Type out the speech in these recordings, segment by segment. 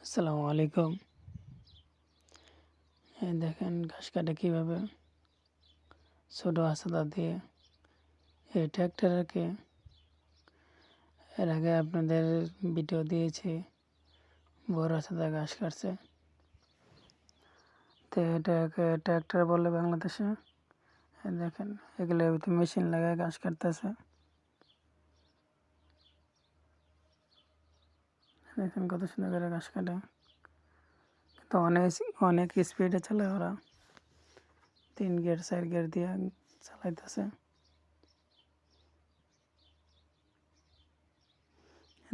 আসসালামু আলাইকুম। দেখেন ঘাস কাটে কীভাবে ছোটো হাসাদা দিয়ে এই ট্র্যাক্টরকে এর আগে আপনাদের ভিডিও দিয়েছি। বড় হাসাদা ঘাস কাটছে, তো এটাকে ট্র্যাক্টর বলে বাংলাদেশে। দেখেন এগুলো মেশিন লাগায় ঘাস কাটতেছে। দেখেন কত সুন্দর করে ঘাস কাটে, তো অনেক অনেক স্পিডে চালায় ওরা। 3 গিয়ার 4 গিয়ার দিয়ে চালাইতেছে।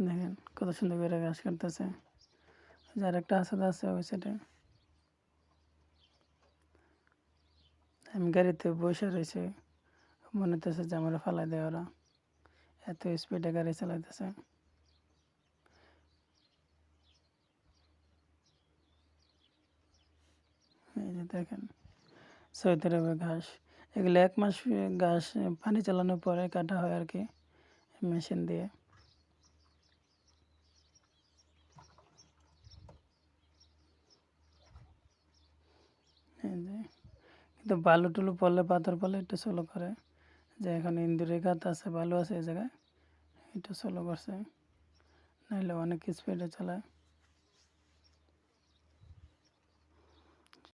দেখেন কত সুন্দর করে ঘাস কাটতেছে। যার একটা হাসাদা আছে ওই সাইডে। আমি গাড়িতে বসে রয়েছে, মনে হতেছে যে আমার ফালাই দেয় ওরা, এত স্পিডে গাড়ি চালাইতেছে। এই যে দেখেন সৌদি আরবে ঘাস, এগুলো 1 মাস ঘাস পানি চালানোর পরে কাটা হয় আর কি, মেশিন দিয়ে। এই যে কিন্তু বালু টুলু পড়লে, পাথর পড়লে একটু স্লো করে, যে এখন ইন্দুরে গাত আছে, বালু আছে এই জায়গায়, একটু স্লো করছে, নাহলে অনেক স্পিডে চালায়।